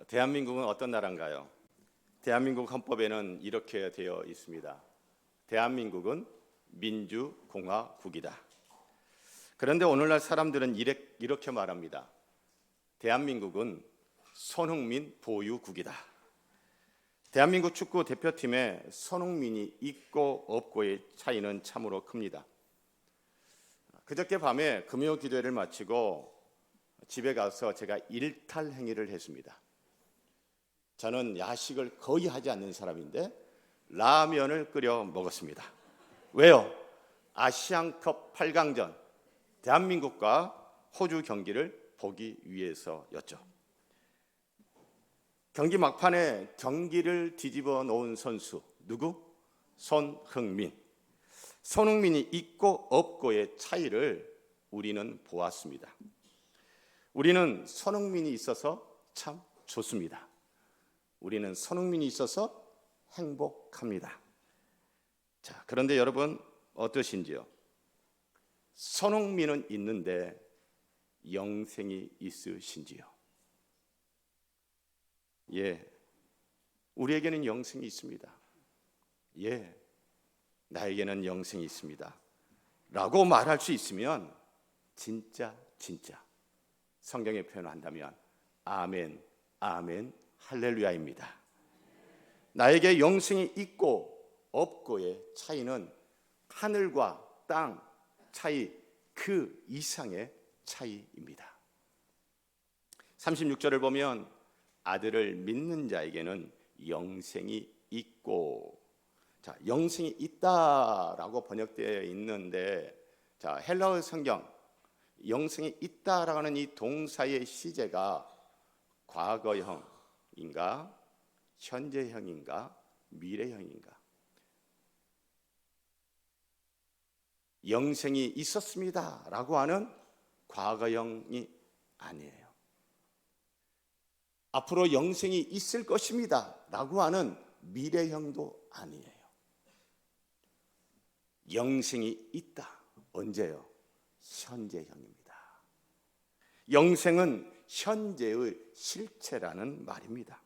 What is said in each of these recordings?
대한민국은 어떤 나라인가요? 대한민국 헌법에는 이렇게 되어 있습니다. 대한민국은 민주공화국이다. 그런데 오늘날 사람들은 이렇게 말합니다. 대한민국은 손흥민 보유국이다. 대한민국 축구 대표팀에 손흥민이 있고 없고의 차이는 참으로 큽니다. 그저께 밤에 금요 기도회를 마치고 집에 가서 제가 일탈 행위를 했습니다. 저는 야식을 거의 하지 않는 사람인데 라면을 끓여 먹었습니다. 왜요? 아시안컵 8강전 대한민국과 호주 경기를 보기 위해서였죠. 경기 막판에 경기를 뒤집어 놓은 선수 누구? 손흥민. 손흥민이 있고 없고의 차이를 우리는 보았습니다. 우리는 손흥민이 있어서 참 좋습니다. 우리는 손흥민이 있어서 행복합니다. 자, 그런데 여러분 어떠신지요? 손흥민은 있는데 영생이 있으신지요? 예, 우리에게는 영생이 있습니다. 예, 나에게는 영생이 있습니다. 라고 말할 수 있으면 진짜 성경에 표현한다면 아멘, 아멘, 할렐루야입니다. 나에게 영생이 있고 없고의 차이는 하늘과 땅 차이 그 이상의 차이입니다. 36절을 보면 아들을 믿는 자에게는 영생이 있고, 자, 영생이 있다라고 번역되어 있는데, 자, 헬라어 성경 영생이 있다라고 하는 이 동사의 시제가 과거형인가 현재형인가 미래형인가? 영생이 있었습니다라고 하는 과거형이 아니에요. 앞으로 영생이 있을 것입니다라고 하는 미래형도 아니에요. 영생이 있다. 언제요? 현재형입니다. 영생은 현재의 실체라는 말입니다.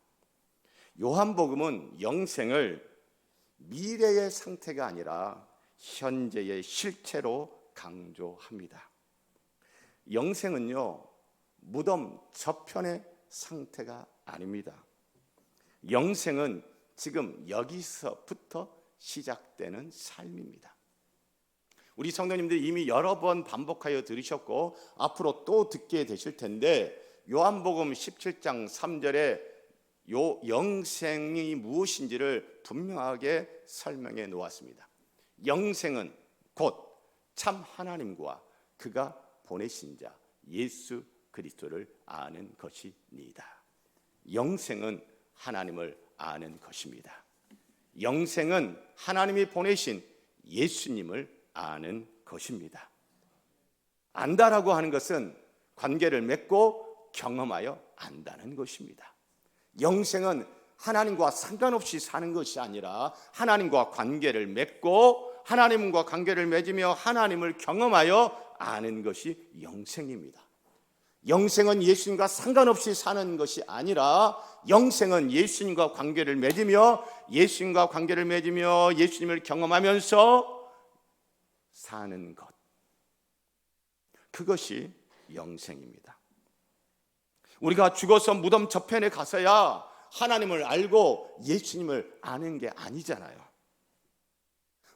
요한복음은 영생을 미래의 상태가 아니라 현재의 실체로 강조합니다. 영생은요, 무덤 저편의 상태가 아닙니다. 영생은 지금 여기서부터 시작되는 삶입니다. 우리 성도님들이 이미 여러 번 반복하여 들으셨고 앞으로 또 듣게 되실 텐데, 요한복음 17장 3절에 요 영생이 무엇인지를 분명하게 설명해 놓았습니다. 영생은 곧 참 하나님과 그가 보내신 자 예수 그리스도를 아는 것이니이다. 영생은 하나님을 아는 것입니다. 영생은 하나님이 보내신 예수님을 아는 것입니다. 안다라고 하는 것은 관계를 맺고 경험하여 안다는 것입니다. 영생은 하나님과 상관없이 사는 것이 아니라 하나님과 관계를 맺고 하나님과 관계를 맺으며 하나님을 경험하여 아는 것이 영생입니다. 영생은 예수님과 상관없이 사는 것이 아니라 영생은 예수님과 관계를 맺으며 예수님을 경험하면서 사는 것, 그것이 영생입니다. 우리가 죽어서 무덤 저편에 가서야 하나님을 알고 예수님을 아는 게 아니잖아요.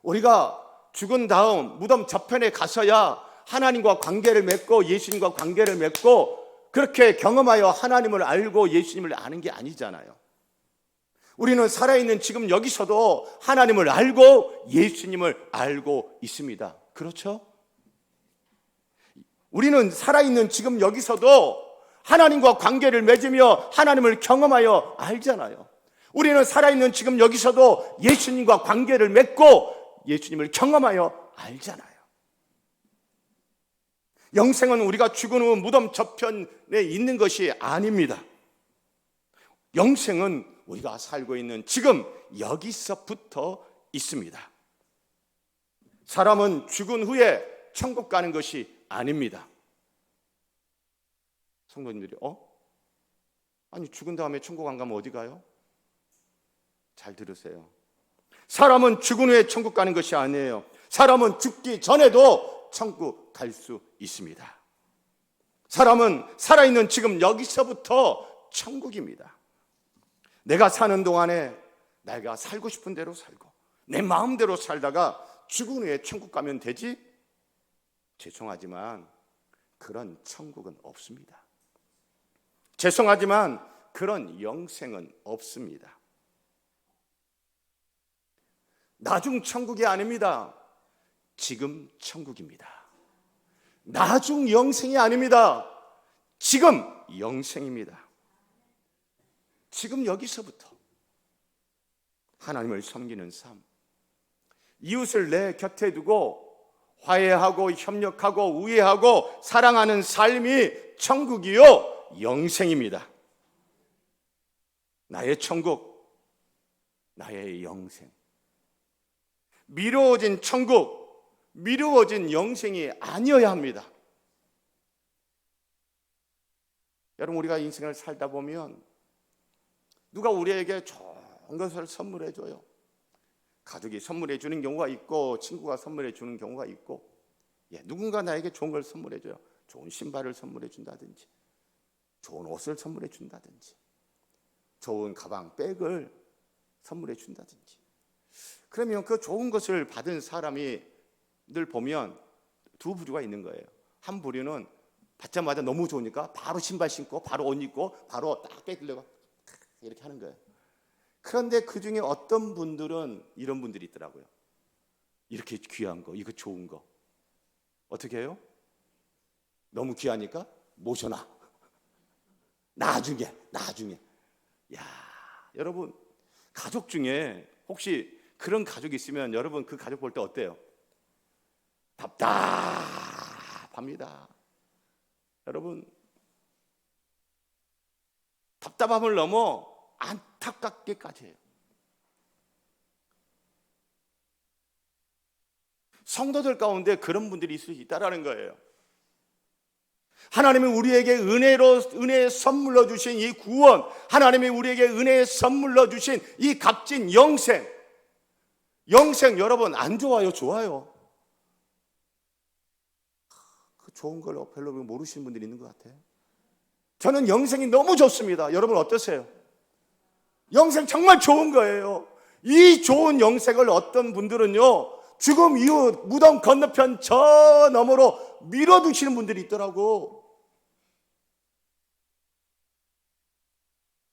우리가 죽은 다음 무덤 저편에 가서야 하나님과 관계를 맺고 예수님과 관계를 맺고 그렇게 경험하여 하나님을 알고 예수님을 아는 게 아니잖아요. 우리는 살아있는 지금 여기서도 하나님을 알고 예수님을 알고 있습니다. 그렇죠? 우리는 살아있는 지금 여기서도 하나님과 관계를 맺으며 하나님을 경험하여 알잖아요. 우리는 살아있는 지금 여기서도 예수님과 관계를 맺고 예수님을 경험하여 알잖아요. 영생은 우리가 죽은 후 무덤 저편에 있는 것이 아닙니다. 영생은 우리가 살고 있는 지금 여기서부터 있습니다. 사람은 죽은 후에 천국 가는 것이 아닙니다. 성도님들이 아니 죽은 다음에 천국 안 가면 어디 가요? 잘 들으세요. 사람은 죽은 후에 천국 가는 것이 아니에요. 사람은 죽기 전에도 천국 갈 수 있습니다. 사람은 살아있는 지금 여기서부터 천국입니다. 내가 사는 동안에 내가 살고 싶은 대로 살고 내 마음대로 살다가 죽은 후에 천국 가면 되지? 죄송하지만 그런 천국은 없습니다. 죄송하지만 그런 영생은 없습니다. 나중 천국이 아닙니다. 지금 천국입니다. 나중 영생이 아닙니다. 지금 영생입니다. 지금 여기서부터 하나님을 섬기는 삶, 이웃을 내 곁에 두고 화해하고 협력하고 우애하고 사랑하는 삶이 천국이요 영생입니다. 나의 천국, 나의 영생. 미루어진 천국, 미루어진 영생이 아니어야 합니다. 여러분, 우리가 인생을 살다 보면 누가 우리에게 좋은 것을 선물해 줘요. 가족이 선물해 주는 경우가 있고 친구가 선물해 주는 경우가 있고, 누군가 나에게 좋은 걸 선물해 줘요. 좋은 신발을 선물해 준다든지, 좋은 옷을 선물해 준다든지, 좋은 가방, 백을 선물해 준다든지. 그러면 그 좋은 것을 받은 사람이 늘 보면 두 부류가 있는 거예요. 한 부류는 받자마자 너무 좋으니까 바로 신발 신고 바로 옷 입고 바로 딱 빼들려고 이렇게 하는 거예요. 그런데 그 중에 어떤 분들은 이런 분들이 있더라고요. 이렇게 귀한 거, 이거 좋은 거 어떻게 해요? 너무 귀하니까 모셔놔. 나중에. 야, 여러분, 가족 중에 혹시 그런 가족이 있으면 여러분 그 가족 볼 때 어때요? 답답합니다. 여러분, 답답함을 넘어 안타깝게까지 해요. 성도들 가운데 그런 분들이 있을 수 있다라는 거예요. 하나님이 우리에게 은혜 선물로 주신 이 구원, 하나님이 우리에게 은혜 선물로 주신 이 값진 영생 여러분 안 좋아요? 좋아요? 그 좋은 걸 별로 모르시는 분들이 있는 것 같아요. 저는 영생이 너무 좋습니다. 여러분 어떠세요? 영생 정말 좋은 거예요. 이 좋은 영생을 어떤 분들은요, 죽음 이후 무덤 건너편 저 너머로 밀어두시는 분들이 있더라고.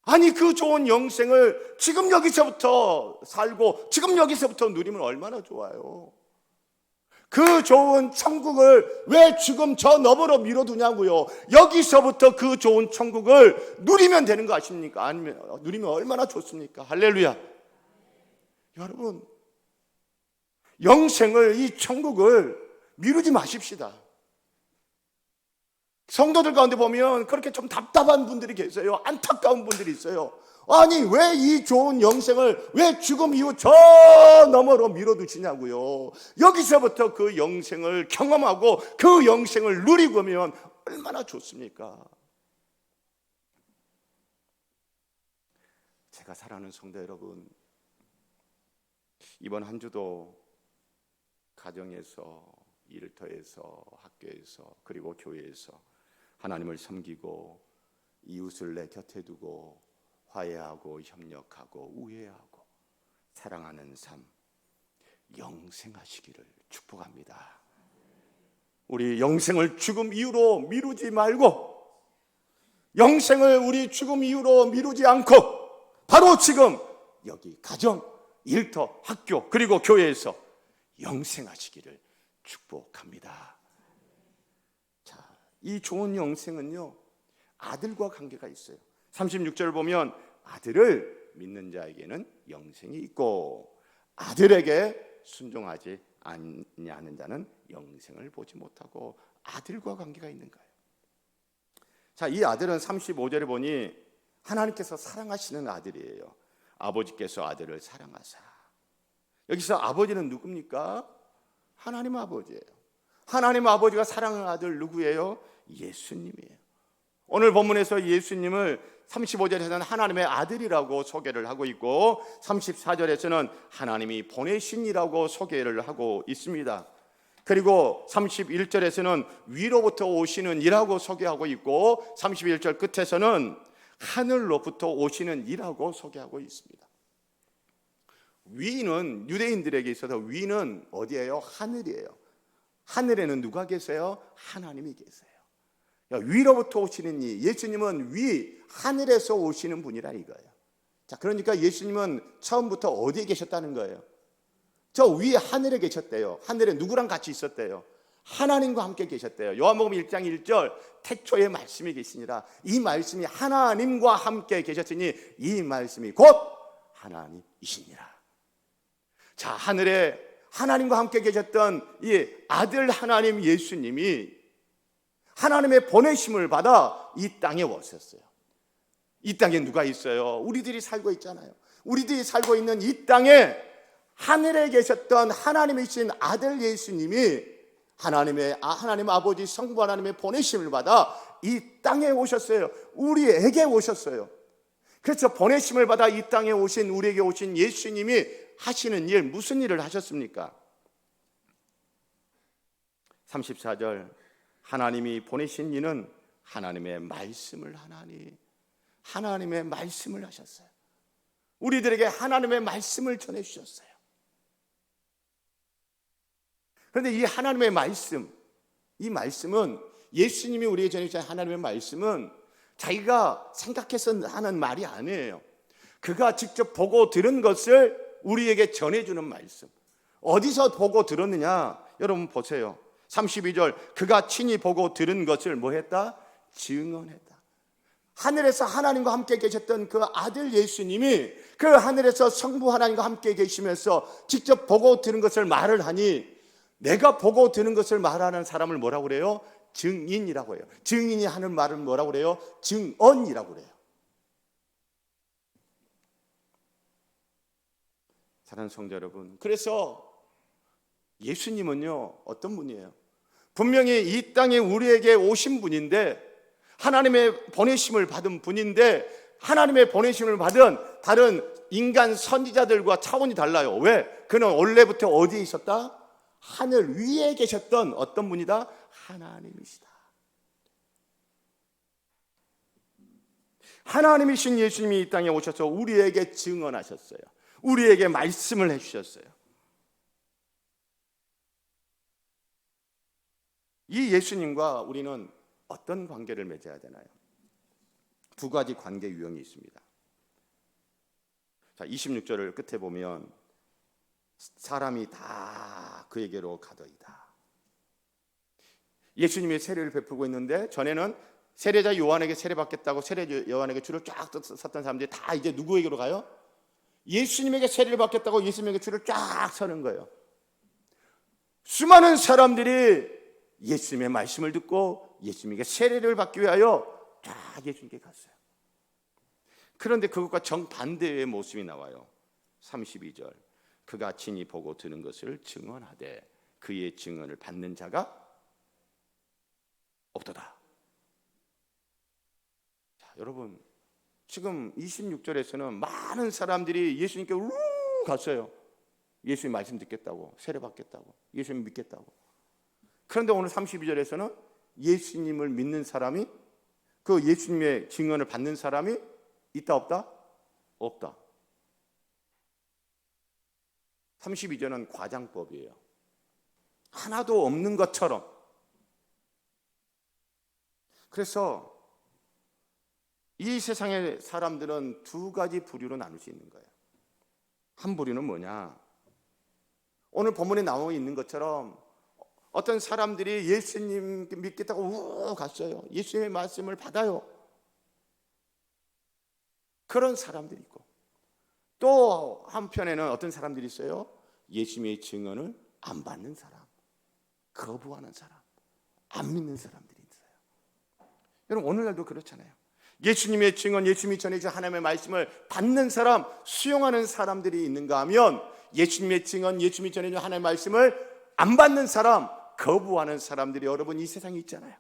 아니, 그 좋은 영생을 지금 여기서부터 살고 지금 여기서부터 누리면 얼마나 좋아요. 그 좋은 천국을 왜 지금 저 너머로 밀어두냐고요. 여기서부터 그 좋은 천국을 누리면 되는 거 아십니까? 아니면 누리면 얼마나 좋습니까? 할렐루야. 여러분, 영생을, 이 천국을 미루지 마십시다. 성도들 가운데 보면 그렇게 좀 답답한 분들이 계세요. 안타까운 분들이 있어요. 아니, 왜 이 좋은 영생을 왜 죽음 이후 저 너머로 밀어두시냐고요. 여기서부터 그 영생을 경험하고 그 영생을 누리고 하면 얼마나 좋습니까? 제가 사랑하는 성도 여러분, 이번 한 주도 가정에서, 일터에서, 학교에서, 그리고 교회에서 하나님을 섬기고 이웃을 내 곁에 두고 화해하고 협력하고 우애하고 사랑하는 삶 영생하시기를 축복합니다. 우리 영생을 죽음 이후로 미루지 말고, 영생을 우리 죽음 이후로 미루지 않고 바로 지금 여기 가정, 일터, 학교 그리고 교회에서 영생하시기를 축복합니다. 자, 이 좋은 영생은요, 아들과 관계가 있어요. 36절 보면 아들을 믿는 자에게는 영생이 있고 아들에게 순종하지 않는 자는 영생을 보지 못하고, 아들과 관계가 있는 거예요. 자, 이 아들은 35절에 보니 하나님께서 사랑하시는 아들이에요. 아버지께서 아들을 사랑하사. 여기서 아버지는 누굽니까? 하나님 아버지예요. 하나님 아버지가 사랑하는 아들 누구예요? 예수님이에요. 오늘 본문에서 예수님을 35절에서는 하나님의 아들이라고 소개를 하고 있고 34절에서는 하나님이 보내신이라고 소개를 하고 있습니다. 그리고 31절에서는 위로부터 오시는 이라고 소개하고 있고 31절 끝에서는 하늘로부터 오시는 이라고 소개하고 있습니다. 위는 유대인들에게 있어서 위는 어디예요? 하늘이에요. 하늘에는 누가 계세요? 하나님이 계세요. 위로부터 오시는 이, 예수님은 위 하늘에서 오시는 분이라 이거예요. 자, 그러니까 예수님은 처음부터 어디에 계셨다는 거예요? 저 위에 하늘에 계셨대요. 하늘에 누구랑 같이 있었대요? 하나님과 함께 계셨대요. 요한복음 1장 1절 태초에 말씀이 계시니라. 이 말씀이 하나님과 함께 계셨으니 이 말씀이 곧 하나님이시니라. 자, 하늘에 하나님과 함께 계셨던 이 아들 하나님 예수님이 하나님의 보내심을 받아 이 땅에 오셨어요. 이 땅에 누가 있어요? 우리들이 살고 있잖아요. 우리들이 살고 있는 이 땅에 하늘에 계셨던 하나님이신 아들 예수님이 하나님 아버지 성부 하나님의 보내심을 받아 이 땅에 오셨어요. 우리에게 오셨어요. 그래서 보내심을 받아 이 땅에 오신 우리에게 오신 예수님이 하시는 일, 무슨 일을 하셨습니까? 34절 하나님이 보내신 이는 하나님의 말씀을 하나니 하나님의 말씀을 하셨어요. 우리들에게 하나님의 말씀을 전해주셨어요. 그런데 이 하나님의 말씀, 이 말씀은 예수님이 우리에게 전해주신 하나님의 말씀은 자기가 생각해서 하는 말이 아니에요. 그가 직접 보고 들은 것을 우리에게 전해주는 말씀. 어디서 보고 들었느냐? 여러분 보세요. 32절 그가 친히 보고 들은 것을 뭐 했다? 증언했다. 하늘에서 하나님과 함께 계셨던 그 아들 예수님이 그 하늘에서 성부 하나님과 함께 계시면서 직접 보고 들은 것을 말을 하니 내가 보고 들은 것을 말하는 사람을 뭐라고 그래요? 증인이라고 해요. 증인이 하는 말을 뭐라고 그래요? 증언이라고 그래요. 사랑하는 성도 여러분, 그래서 예수님은요 어떤 분이에요? 분명히 이 땅에 우리에게 오신 분인데 하나님의 보내심을 받은 분인데 하나님의 보내심을 받은 다른 인간 선지자들과 차원이 달라요. 왜? 그는 원래부터 어디에 있었다? 하늘 위에 계셨던 어떤 분이다? 하나님이시다. 하나님이신 예수님이 이 땅에 오셔서 우리에게 증언하셨어요. 우리에게 말씀을 해주셨어요. 이 예수님과 우리는 어떤 관계를 맺어야 되나요? 두 가지 관계 유형이 있습니다. 자, 26절을 끝에 보면 사람이 다 그에게로 가더이다. 예수님이 세례를 베풀고 있는데 전에는 세례자 요한에게 세례받겠다고 세례 요한에게 줄을 쫙 섰던 사람들이 다 이제 누구에게로 가요? 예수님에게 세례를 받겠다고 예수님에게 줄을 쫙 서는 거예요. 수많은 사람들이 예수님의 말씀을 듣고 예수님에게 세례를 받기 위하여 쫙 예수님께 갔어요. 그런데 그것과 정반대의 모습이 나와요. 32절 그가 친히 보고 들은 것을 증언하되 그의 증언을 받는 자가 없도다. 자, 여러분 지금 26절에서는 많은 사람들이 예수님께 우 갔어요. 예수님 말씀 듣겠다고, 세례 받겠다고, 예수님 믿겠다고. 그런데 오늘 32절에서는 예수님을 믿는 사람이, 그 예수님의 증언을 받는 사람이 있다 없다? 없다. 32절은 과장법이에요. 하나도 없는 것처럼. 그래서 이 세상의 사람들은 두 가지 부류로 나눌 수 있는 거예요. 한 부류는 뭐냐? 오늘 본문에 나오고 있는 것처럼 어떤 사람들이 예수님 믿겠다고 우 갔어요. 예수님의 말씀을 받아요. 그런 사람들이 있고, 또 한편에는 어떤 사람들이 있어요? 예수님의 증언을 안 받는 사람, 거부하는 사람, 안 믿는 사람들이 있어요. 여러분 오늘날도 그렇잖아요. 예수님의 증언, 예수님이 전해준 하나님의 말씀을 받는 사람, 수용하는 사람들이 있는가 하면 예수님의 증언, 예수님이 전해준 하나님의 말씀을 안 받는 사람, 거부하는 사람들이 여러분 이 세상에 있잖아요.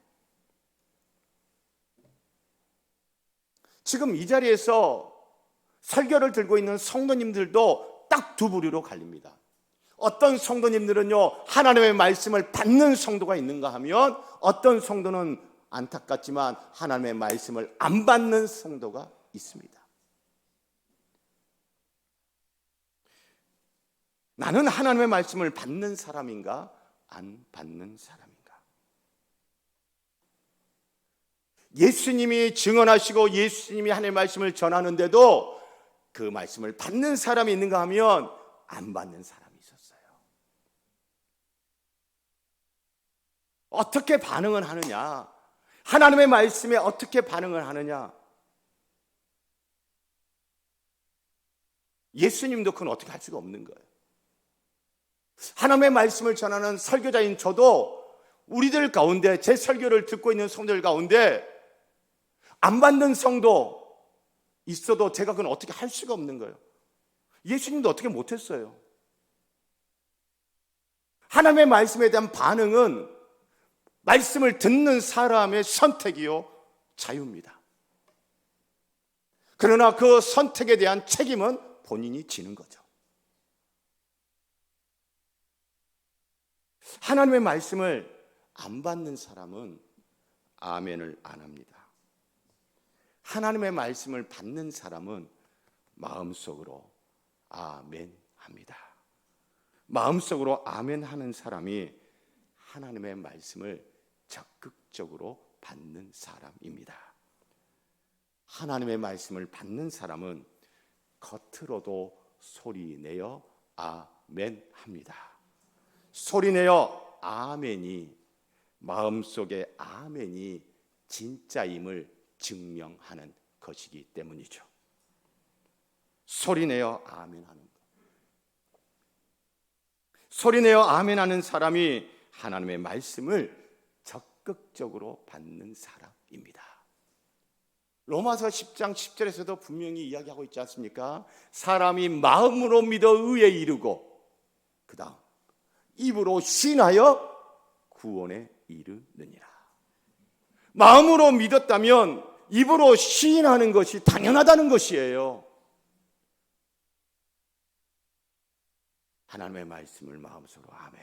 지금 이 자리에서 설교를 들고 있는 성도님들도 딱 두 부류로 갈립니다. 어떤 성도님들은요, 하나님의 말씀을 받는 성도가 있는가 하면, 어떤 성도는 안타깝지만 하나님의 말씀을 안 받는 성도가 있습니다. 나는 하나님의 말씀을 받는 사람인가, 안 받는 사람인가? 예수님이 증언하시고 예수님이 하나님의 말씀을 전하는데도 그 말씀을 받는 사람이 있는가 하면 안 받는 사람이 있었어요. 어떻게 반응을 하느냐? 하나님의 말씀에 어떻게 반응을 하느냐? 예수님도 그건 어떻게 할 수가 없는 거예요. 하나님의 말씀을 전하는 설교자인 저도 우리들 가운데, 제 설교를 듣고 있는 성도들 가운데 안 받는 성도 있어도 제가 그건 어떻게 할 수가 없는 거예요. 예수님도 어떻게 못했어요. 하나님의 말씀에 대한 반응은 말씀을 듣는 사람의 선택이요, 자유입니다. 그러나 그 선택에 대한 책임은 본인이 지는 거죠. 하나님의 말씀을 안 받는 사람은 아멘을 안 합니다. 하나님의 말씀을 받는 사람은 마음속으로 아멘 합니다. 마음속으로 아멘 하는 사람이 하나님의 말씀을 적극적으로 받는 사람입니다. 하나님의 말씀을 받는 사람은 겉으로도 소리내어 아멘 합니다. 소리내어 아멘이, 마음속에 아멘이 진짜임을 증명하는 것이기 때문이죠. 소리내어 아멘하는 것. 소리내어 아멘하는 사람이 하나님의 말씀을 적극적으로 받는 사람입니다. 로마서 10장 10절에서도 분명히 이야기하고 있지 않습니까? 사람이 마음으로 믿어 의에 이르고 그 다음 입으로 신하여 구원에 이르느니라. 마음으로 믿었다면 입으로 시인하는 것이 당연하다는 것이에요. 하나님의 말씀을 마음속으로 아멘.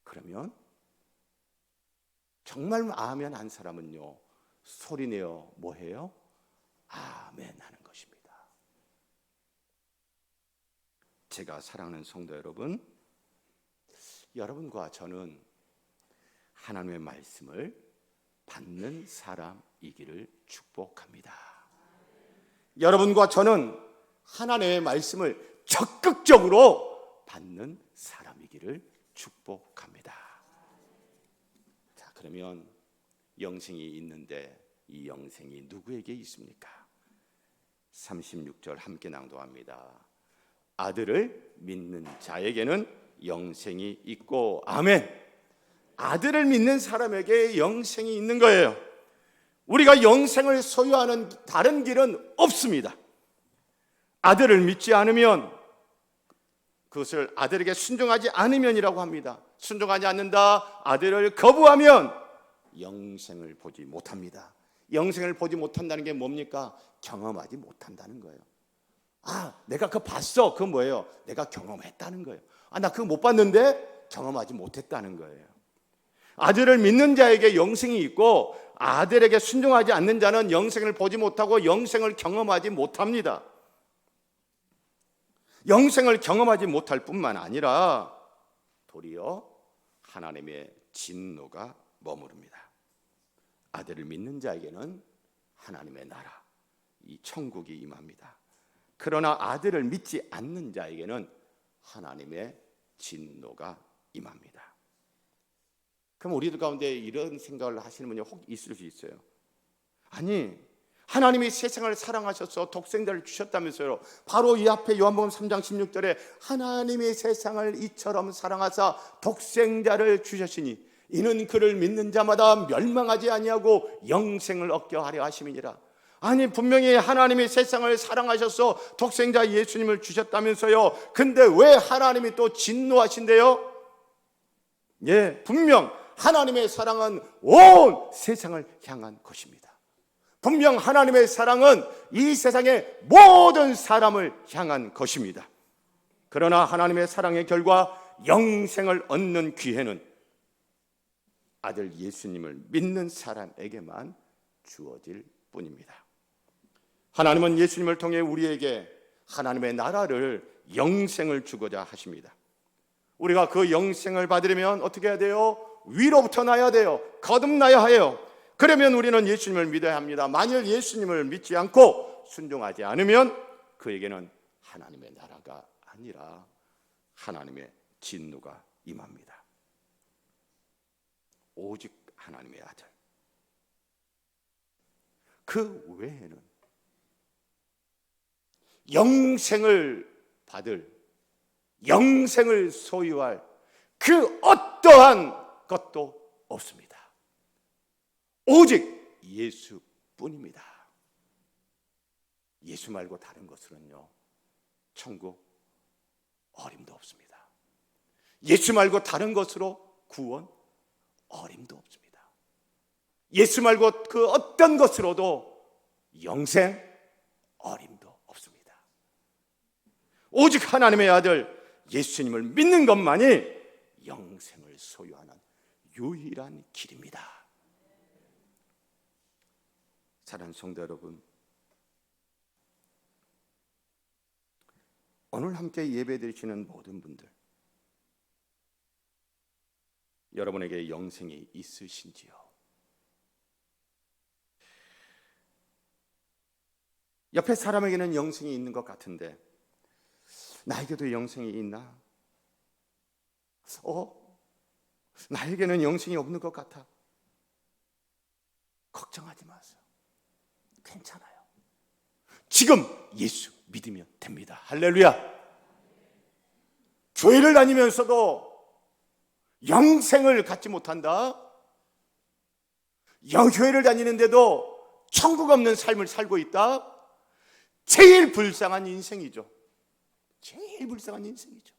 그러면 정말 아멘 한 사람은요, 소리내어 뭐해요? 아멘 하는 것입니다. 제가 사랑하는 성도 여러분, 여러분과 저는 하나님의 말씀을 받는 사람이기를 축복합니다. 여러분과 저는 하나님의 말씀을 적극적으로 받는 사람이기를 축복합니다. 자, 그러면 영생이 있는데 이 영생이 누구에게 있습니까? 36절 함께 낭독합니다. 아들을 믿는 자에게는 영생이 있고, 아멘. 아들을 믿는 사람에게 영생이 있는 거예요. 우리가 영생을 소유하는 다른 길은 없습니다. 아들을 믿지 않으면, 그것을 아들에게 순종하지 않으면이라고 합니다. 순종하지 않는다, 아들을 거부하면 영생을 보지 못합니다. 영생을 보지 못한다는 게 뭡니까? 경험하지 못한다는 거예요. 아, 내가 그거 봤어. 그건 뭐예요? 내가 경험했다는 거예요. 아, 나 그거 못 봤는데 경험하지 못했다는 거예요. 아들을 믿는 자에게 영생이 있고, 아들에게 순종하지 않는 자는 영생을 보지 못하고 영생을 경험하지 못합니다. 영생을 경험하지 못할 뿐만 아니라 도리어 하나님의 진노가 머무릅니다. 아들을 믿는 자에게는 하나님의 나라, 이 천국이 임합니다. 그러나 아들을 믿지 않는 자에게는 하나님의 진노가 임합니다. 그럼 우리들 가운데 이런 생각을 하시는 분이 혹 있을 수 있어요. 아니, 하나님이 세상을 사랑하셔서 독생자를 주셨다면서요. 바로 이 앞에 요한복음 3장 16절에 하나님이 세상을 이처럼 사랑하사 독생자를 주셨으니 이는 그를 믿는 자마다 멸망하지 아니하고 영생을 얻게 하려 하심이니라. 아니, 분명히 하나님이 세상을 사랑하셔서 독생자 예수님을 주셨다면서요. 근데 왜 하나님이 또 진노하신대요? 예, 분명 하나님의 사랑은 온 세상을 향한 것입니다. 분명 하나님의 사랑은 이 세상의 모든 사람을 향한 것입니다. 그러나 하나님의 사랑의 결과 영생을 얻는 기회는 아들 예수님을 믿는 사람에게만 주어질 뿐입니다. 하나님은 예수님을 통해 우리에게 하나님의 나라를, 영생을 주고자 하십니다. 우리가 그 영생을 받으려면 어떻게 해야 돼요? 위로부터 나야 돼요. 거듭나야 해요. 그러면 우리는 예수님을 믿어야 합니다. 만일 예수님을 믿지 않고 순종하지 않으면 그에게는 하나님의 나라가 아니라 하나님의 진노가 임합니다. 오직 하나님의 아들, 그 외에는 영생을 받을, 영생을 소유할 그 어떠한 것도 없습니다. 오직 예수뿐입니다. 예수 말고 다른 것으로는요, 천국 어림도 없습니다. 예수 말고 다른 것으로 구원 어림도 없습니다. 예수 말고 그 어떤 것으로도 영생 어림도 없습니다. 오직 하나님의 아들 예수님을 믿는 것만이 영생을 소유하는 유일한 길입니다. 사랑하는 성도 여러분, 오늘 함께 예배드리시는 모든 분들, 여러분에게 영생이 있으신지요? 옆에 사람에게는 영생이 있는 것 같은데 나에게도 영생이 있나? 나에게는 영생이 없는 것 같아. 걱정하지 마세요. 괜찮아요. 지금 예수 믿으면 됩니다. 할렐루야. 교회를 다니면서도 영생을 갖지 못한다? 교회를 다니는데도 천국 없는 삶을 살고 있다? 제일 불쌍한 인생이죠. 제일 불쌍한 인생이죠.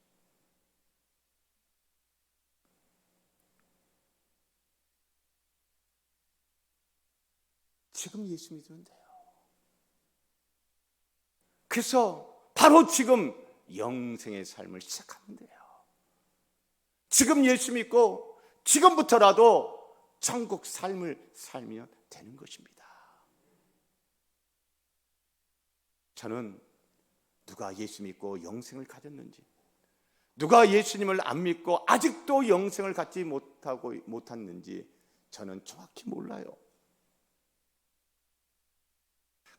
지금 예수 믿으면 돼요. 그래서 바로 지금 영생의 삶을 시작하면 돼요. 지금 예수 믿고 지금부터라도 천국 삶을 살면 되는 것입니다. 저는 누가 예수 믿고 영생을 가졌는지, 누가 예수님을 안 믿고 아직도 영생을 갖지 못했는지 저는 정확히 몰라요.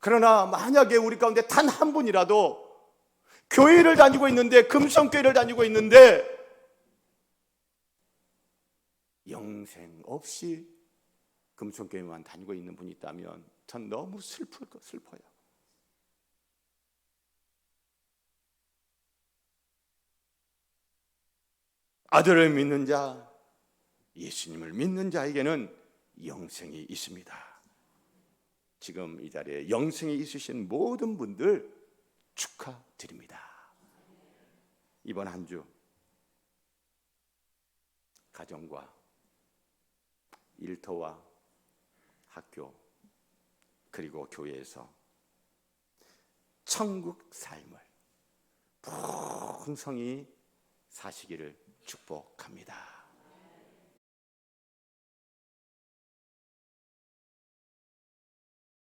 그러나 만약에 우리 가운데 단 한 분이라도 교회를 다니고 있는데, 금성교회를 다니고 있는데 영생 없이 금성교회만 다니고 있는 분이 있다면 전 너무 슬퍼요. 아들을 믿는 자, 예수님을 믿는 자에게는 영생이 있습니다. 지금 이 자리에 영생이 있으신 모든 분들 축하드립니다. 이번 한 주 가정과 일터와 학교 그리고 교회에서 천국 삶을 풍성히 사시기를 축복합니다.